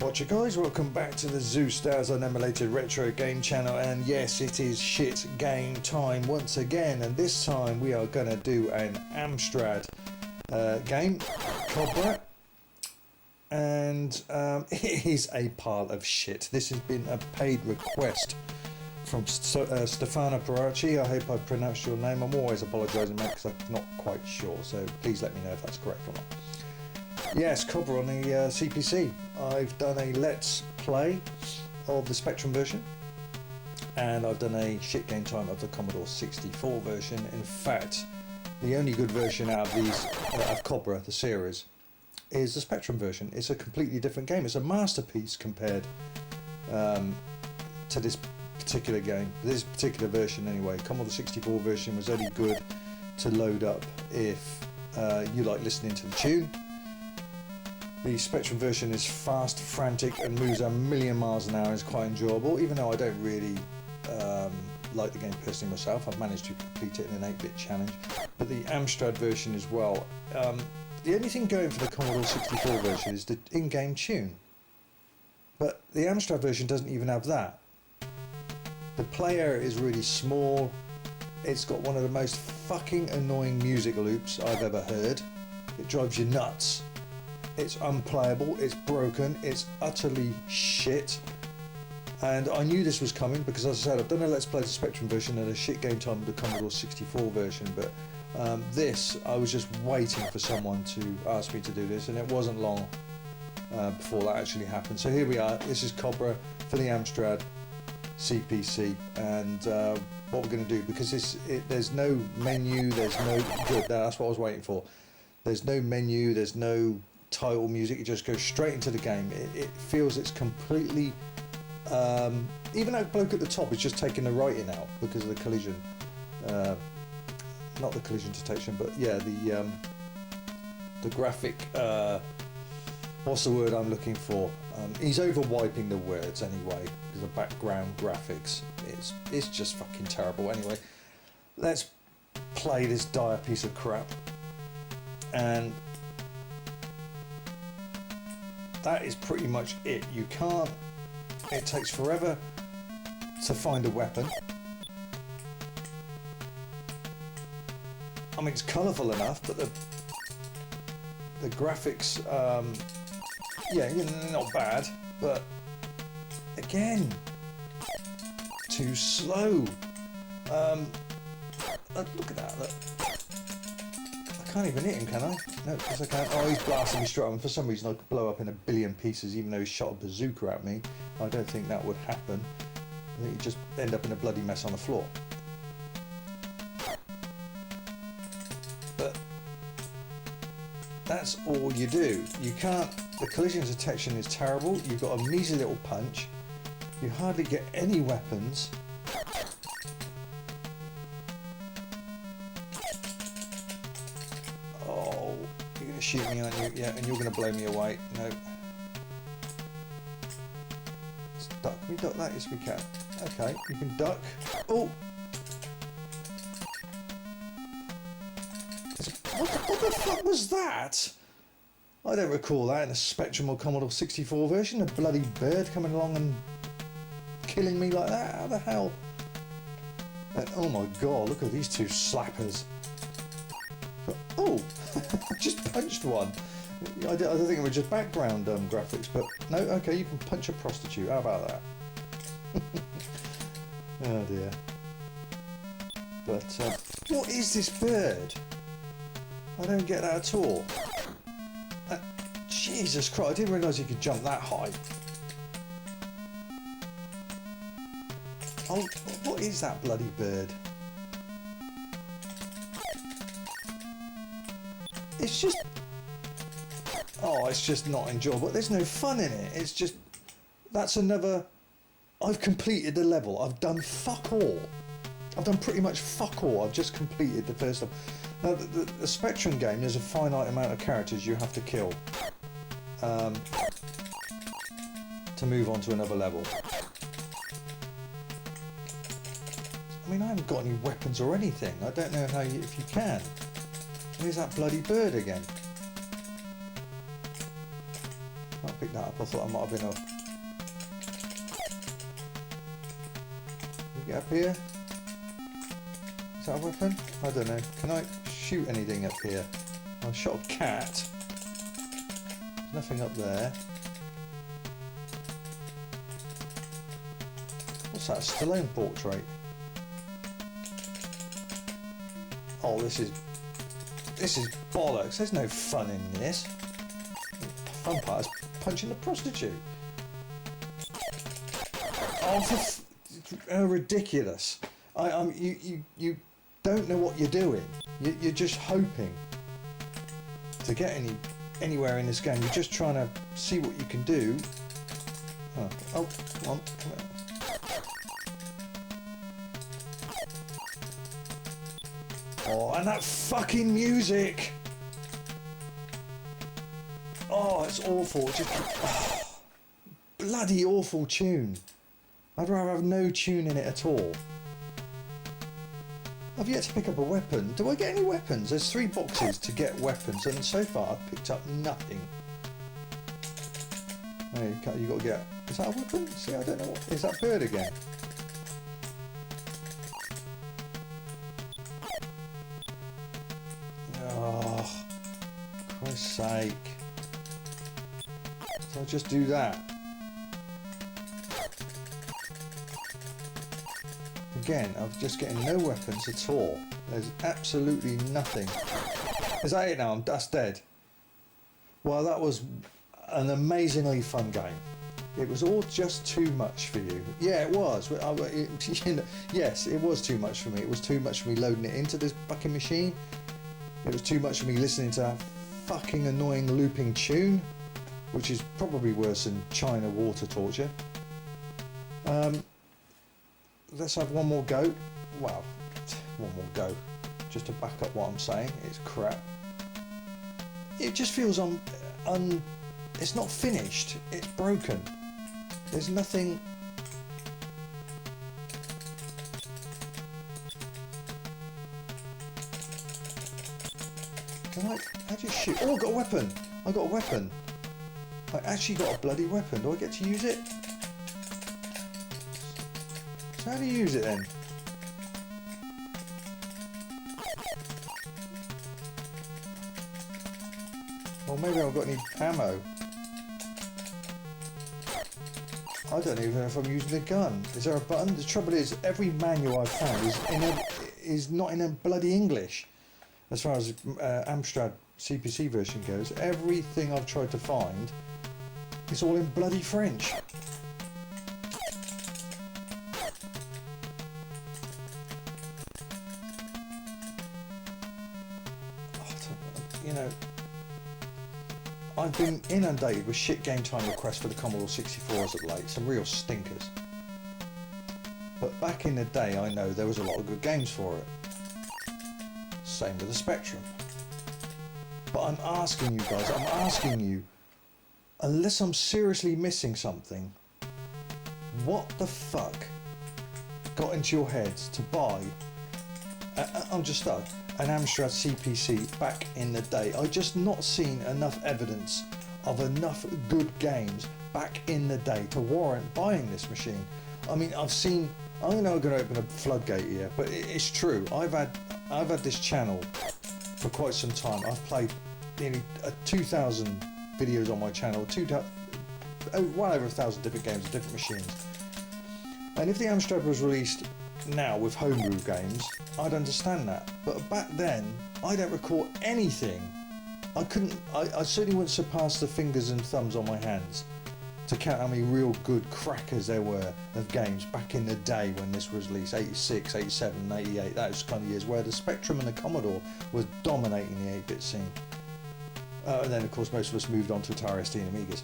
Watcher guys, welcome back to the Zeusdaz Unemulated Retro Game Channel, and yes, it is shit game time once again, and this time we are going to do an Amstrad game, Cobra, and it is a pile of shit. This has been a paid request from Stefano Peracchi. I hope I pronounced your name. I'm always apologising, mate, because I'm not quite sure, so please let me know if that's correct or not. Yes, Cobra on the CPC. I've done a Let's Play of the Spectrum version, and I've done a shit game time of the Commodore 64 version. In fact, the only good version out of these, of Cobra, the series, is the Spectrum version. It's a completely different game. It's a masterpiece compared to this particular game. This particular version anyway. Commodore 64 version was only good to load up if you like listening to the tune. The Spectrum version is fast, frantic, and moves a million miles an hour. It's quite enjoyable, even though I don't really like the game personally myself. I've managed to complete it in an 8-bit challenge. But the Amstrad version as well. The only thing going for the Commodore 64 version is the in-game tune. But the Amstrad version doesn't even have that. The play area is really small. It's got one of the most fucking annoying music loops I've ever heard. It drives you nuts. It's unplayable, it's broken, it's utterly shit, and I knew this was coming because, as I said, I've done a Let's Play the Spectrum version and a shit game time with the Commodore 64 version, but this, I was just waiting for someone to ask me to do this, and it wasn't long before that actually happened. So here we are. This is Cobra for the Amstrad CPC, and what we're going to do, because there's no menu, there's no good. That's what I was waiting for. There's no menu, there's no title music. It just goes straight into the game. It feels it's completely even that bloke at the top is just taking the writing out because of the collision, not the collision detection, but yeah, the graphic, what's the word I'm looking for, he's over wiping the words anyway because the background graphics, it's just fucking terrible. Anyway, let's play this dire piece of crap. And that is pretty much it. You can't, it takes forever to find a weapon. I mean, it's colourful enough, but the graphics, yeah, not bad, but again, too slow. Look at that, look. I can't even hit him, can I? No, because I can't. Oh, he's blasting me straight on. For some reason I could blow up in a billion pieces even though he shot a bazooka at me. I don't think that would happen. I think he'd just end up in a bloody mess on the floor. But that's all you do. You can't, the collision detection is terrible. You've got a measly little punch. You hardly get any weapons. Oh, you're going to shoot me, aren't you? Yeah, and you're going to blow me away. No. Let's duck. Can we duck that? Yes, we can. Okay, you can duck. Oh! What the fuck was that? I don't recall that in a Spectrum or Commodore 64 version. A bloody bird coming along and killing me like that. How the hell? And, oh my god, look at these two slappers. Oh, I just punched one. I don't think it was just background graphics, but no, okay, you can punch a prostitute. How about that? Oh dear. But what is this bird? I don't get that at all. Jesus Christ, I didn't realise you could jump that high. Oh, what is that bloody bird? It's just, oh, it's just not enjoyable. There's no fun in it. It's just, that's another, I've completed the level. I've done fuck all. I've done pretty much fuck all. I've just completed the first level. Now, the Spectrum game, there's a finite amount of characters you have to kill to move on to another level. I mean, I haven't got any weapons or anything. I don't know how if you can. Where's that bloody bird again? Can't pick that up. I thought I might have been off. Can we get up here? Is that a weapon? I don't know. Can I shoot anything up here? I shot a cat. There's nothing up there. What's that? Stallone portrait. Oh, this is bollocks. There's no fun in this. The fun part is punching the prostitute. Oh, ridiculous! You don't know what you're doing. You're just hoping to get anywhere in this game. You're just trying to see what you can do. Oh, come on. Oh, and that fucking music! Oh, it's awful. Just bloody awful tune. I'd rather have no tune in it at all. I've yet to pick up a weapon. Do I get any weapons? There's 3 boxes to get weapons, and so far I've picked up nothing. Oh, you got to get... Is that a weapon? See, I don't know what... Is that bird again? Oh, Christ's sake. So I'll just do that. Again, I'm just getting no weapons at all. There's absolutely nothing. Is that it now? That's dead. Well, that was an amazingly fun game. It was all just too much for you. Yeah, it was. Yes, it was too much for me. It was too much for me loading it into this fucking machine. It was too much for me listening to that fucking annoying looping tune, which is probably worse than China water torture. Let's have one more go. Well, one more go. Just to back up what I'm saying, it's crap. It just feels it's not finished. It's broken. There's nothing. How do you shoot? Oh, I got a weapon. I got a weapon. I actually got a bloody weapon. Do I get to use it? So how do you use it then? Well, maybe I haven't got any ammo. I don't even know if I'm using a gun. Is there a button? The trouble is, every manual I've found is not in a bloody English. As far as Amstrad CPC version goes, everything I've tried to find is all in bloody French. You know, I've been inundated with shit game time requests for the Commodore 64s of late, some real stinkers. But back in the day, I know there was a lot of good games for it. Same with the Spectrum. But I'm asking you, unless I'm seriously missing something, what the fuck got into your heads to buy, I'm just stuck, an Amstrad CPC back in the day? I just not seen enough evidence of enough good games back in the day to warrant buying this machine. I mean, I'm going to open a floodgate here, but it's true. I've had this channel for quite some time. I've played nearly 2,000 videos on my channel, well over 1,000 different games, different machines. And if the Amstrad was released now with homebrew games, I'd understand that. But back then, I don't recall anything. I certainly wouldn't surpass the fingers and thumbs on my hands to count how many real good crackers there were of games back in the day when this was released, 86, 87, 88, those kind of years where the Spectrum and the Commodore was dominating the 8-bit scene. And then of course most of us moved on to Atari ST and Amigas.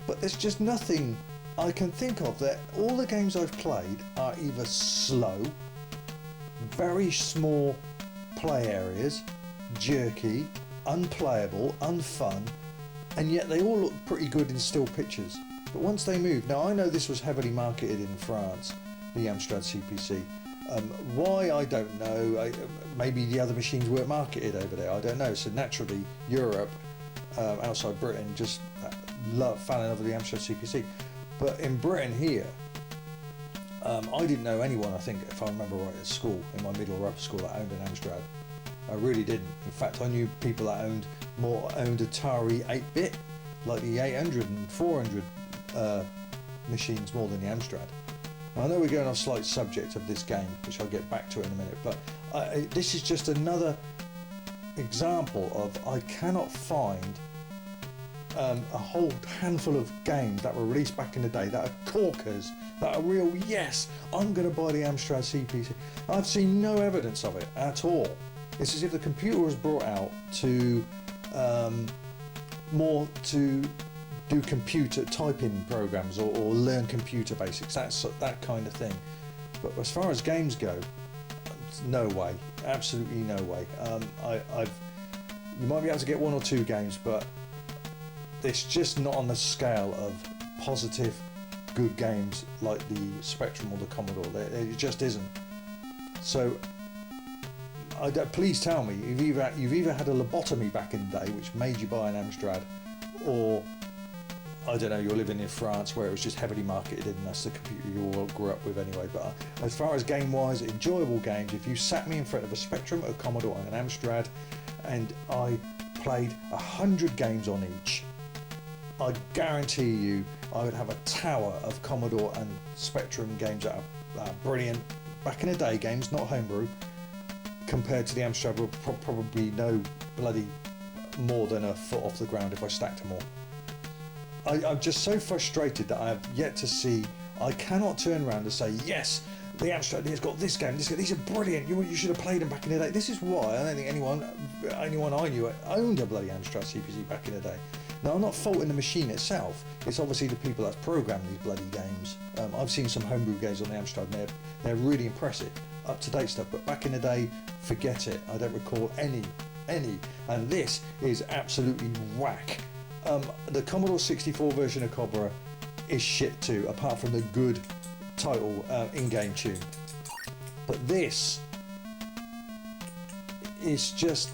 But there's just nothing I can think of that. All the games I've played are either slow, very small play areas, jerky, unplayable, unfun, and yet they all look pretty good in still pictures. But once they move, now I know this was heavily marketed in France, the Amstrad CPC. Why, I don't know. Maybe the other machines weren't marketed over there, I don't know. So naturally Europe outside Britain just fell in love with the Amstrad CPC. But in Britain here, I didn't know anyone, I think, if I remember right, at school, in my middle or upper school, that owned an Amstrad. I really didn't. In fact, I knew people that owned Atari 8-bit, like the 800 and 400 machines more than the Amstrad. I know we're going off slight subject of this game, which I'll get back to in a minute, but this is just another example of I cannot find a whole handful of games that were released back in the day that are corkers, that are real, yes, I'm going to buy the Amstrad CPC. I've seen no evidence of it at all. It's as if the computer was brought out to more to do computer typing programs or learn computer basics, that kind of thing. But as far as games go, no way, absolutely no way. You might be able to get one or two games, but it's just not on the scale of positive, good games like the Spectrum or the Commodore. It just isn't. So, please tell me, you've either had a lobotomy back in the day, which made you buy an Amstrad, or I don't know, you're living in France where it was just heavily marketed and that's the computer you all grew up with anyway. But as far as game-wise, enjoyable games, if you sat me in front of a Spectrum, a Commodore and an Amstrad, and I played 100 games on each, I guarantee you I would have a tower of Commodore and Spectrum games that are brilliant. Back in the day, games, not homebrew, compared to the Amstrad would probably no bloody more than a foot off the ground if I stacked them all. I'm just so frustrated that I have yet to see. I cannot turn around and say, yes, the Amstrad has got this game, these are brilliant, you should have played them back in the day. This is why I don't think anyone I knew owned a bloody Amstrad CPC back in the day. Now, I'm not faulting the machine itself, it's obviously the people that's programmed these bloody games. I've seen some homebrew games on the Amstrad and they're really impressive, up-to-date stuff, but back in the day, forget it. I don't recall any, and this is absolutely whack. The Commodore 64 version of Cobra is shit too, apart from the good title in-game tune. But this is just,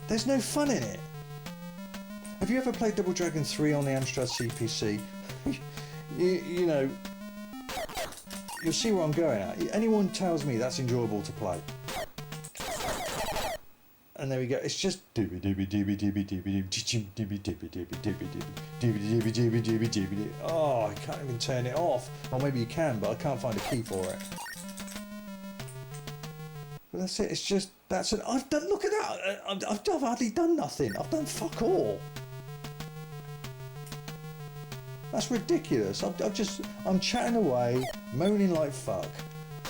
there's no fun in it. Have you ever played Double Dragon 3 on the Amstrad CPC? you know, you'll see where I'm going at. Anyone tells me that's enjoyable to play. And there we go. It's just oh, I can't even turn it off. Or maybe you can, but I can't find a key for it. But that's it. It's just I've done. Look at that. I've hardly done nothing. I've done fuck all. That's ridiculous. I'm chatting away, moaning like fuck,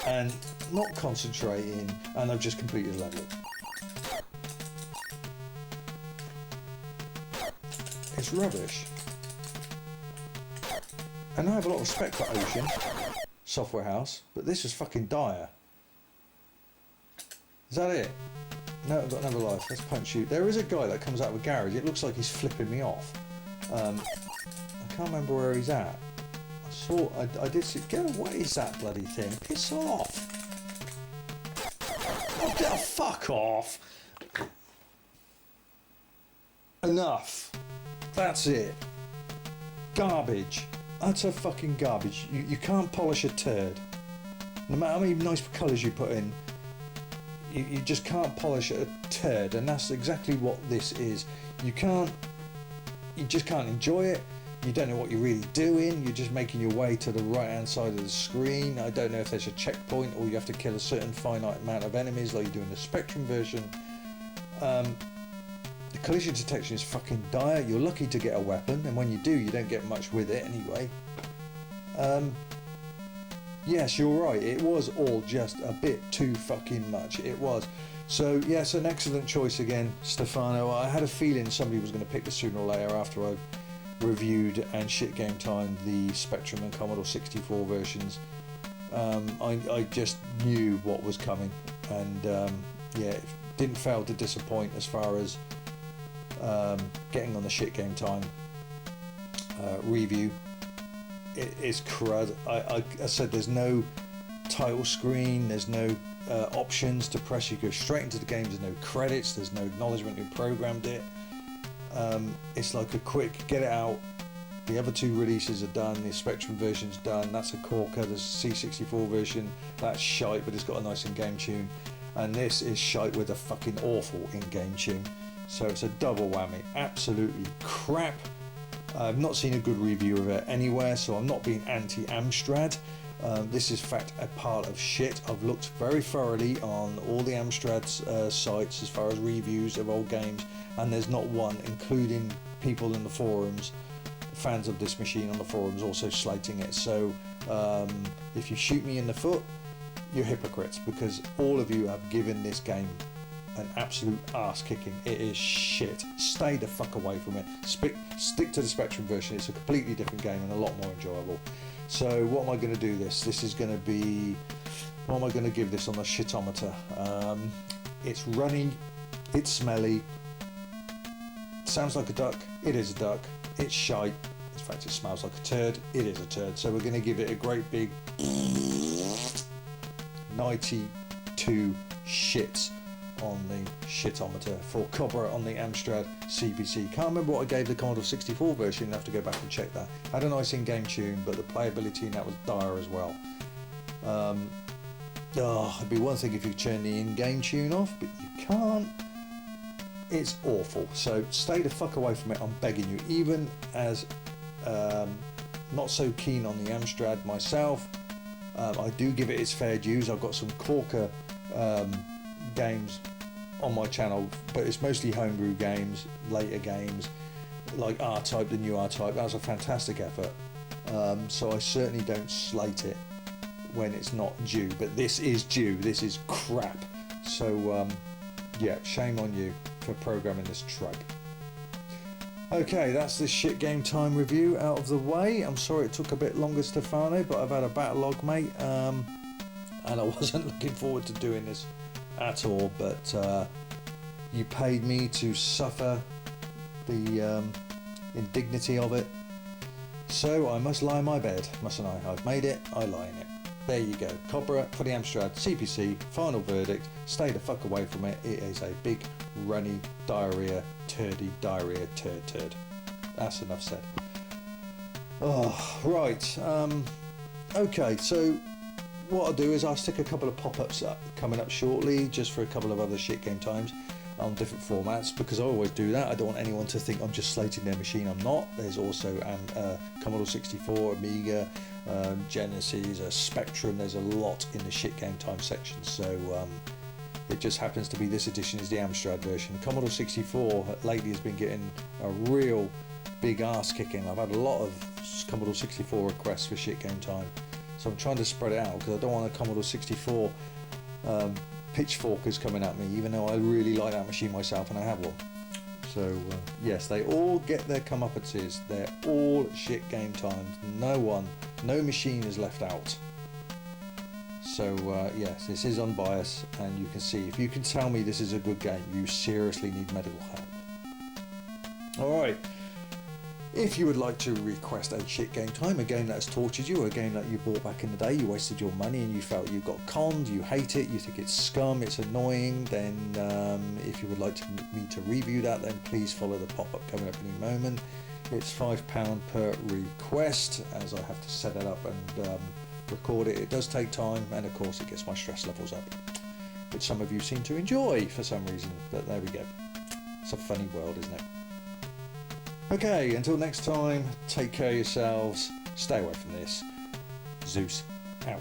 and not concentrating, and I've just completed a level. It's rubbish. And I have a lot of respect for Ocean Software House, but this is fucking dire. Is that it? No, I've got another life. Let's punch you. There is a guy that comes out of a garage. It looks like he's flipping me off. I can't remember where he's at. I did see. Go, what is that bloody thing? Piss off. Oh, fuck off. Enough. That's it. Garbage. Utter fucking garbage. You can't polish a turd. No matter how many nice colours you put in, you just can't polish a turd, and that's exactly what this is. You just can't enjoy it. You don't know what you're really doing. You're just making your way to the right hand side of the screen. I don't know if there's a checkpoint or you have to kill a certain finite amount of enemies like you do in the Spectrum version. The collision detection is fucking dire. You're lucky to get a weapon, and when you do, you don't get much with it anyway. Yes, you're right. It was all just a bit too fucking much. It was. So, yes, an excellent choice again, Stefano. I had a feeling somebody was going to pick this sooner or later after I reviewed and shit game time the Spectrum and Commodore 64 versions. I just knew what was coming, and yeah, it didn't fail to disappoint as far as getting on the shit game time review. It is crud. I said there's no title screen, there's no options to press. You go straight into the game. There's no credits, there's no acknowledgement who programmed it. It's like a quick get it out. The other two releases are done. The Spectrum version's done. That's a corker. The C64 version, that's shite, but it's got a nice in-game tune. And this is shite with a fucking awful in-game tune. So it's a double whammy. Absolutely crap. I've not seen a good review of it anywhere, so I'm not being anti-Amstrad. This is in fact a part of shit. I've looked very thoroughly on all the Amstrad sites as far as reviews of old games, and there's not one, including people in the forums, fans of this machine on the forums, also slating it. So if you shoot me in the foot, you're hypocrites, because all of you have given this game an absolute ass kicking. It is shit. Stay the fuck away from it. Stick to the Spectrum version. It's a completely different game and a lot more enjoyable. So what am I going to do this? This is going to be, what am I going to give this on the shitometer? It's runny, it's smelly, sounds like a duck, it is a duck, it's shite, in fact it smells like a turd, it is a turd. So we're going to give it a great big 92 shits on the shitometer for Cobra on the Amstrad CPC. Can't remember what I gave the Commodore 64 version, you'll have to go back and check that. Had a nice in-game tune, but the playability in that was dire as well. It'd be one thing if you turn the in-game tune off, but you can't. It's awful, so stay the fuck away from it, I'm begging you. Even as not so keen on the Amstrad myself, I do give it its fair dues. I've got some corker games on my channel, but it's mostly homebrew games, later games like R-Type, the new R-Type. That was a fantastic effort, so I certainly don't slate it when it's not due, but this is due. This is crap. So yeah, shame on you for programming this truck. Okay, that's this Shit Game Time review out of the way. I'm sorry it took a bit longer, Stefano, but I've had a backlog, mate, and I wasn't looking forward to doing this at all, but you paid me to suffer the indignity of it, so I must lie in my bed, mustn't I? I've made it, I lie in it. There you go. Cobra for the Amstrad CPC, final verdict, stay the fuck away from it. It is a big runny diarrhea, turdy diarrhea, turd. That's enough said. Oh, right. Okay, so what I'll do is I'll stick a couple of pop-ups up coming up shortly, just for a couple of other Shit Game Times on different formats, because I always do that. I don't want anyone to think I'm just slating their machine. I'm not. There's also Commodore 64, Amiga, Genesis, Spectrum. There's a lot in the Shit Game Time section, so it just happens to be this edition is the Amstrad version. Commodore 64 lately has been getting a real big ass kicking. I've had a lot of Commodore 64 requests for Shit Game Time, so I'm trying to spread it out, because I don't want a Commodore 64 pitchforkers coming at me, even though I really like that machine myself and I have one. So yes, they all get their comeuppances. They're all Shit Game Times. No machine is left out. So yes, this is unbiased, and you can see, if you can tell me this is a good game, you seriously need medical help. Alright, if you would like to request a Shit Game Time, a game that has tortured you, a game that you bought back in the day, you wasted your money and you felt you got conned, you hate it, you think it's scum, it's annoying, then if you would like me to review that, then please follow the pop-up coming up any moment. It's £5 per request, as I have to set it up and record it. It does take time, and of course it gets my stress levels up, which some of you seem to enjoy for some reason, but there we go. It's a funny world, isn't it? Okay, until next time, take care of yourselves, stay away from this. Zeus out.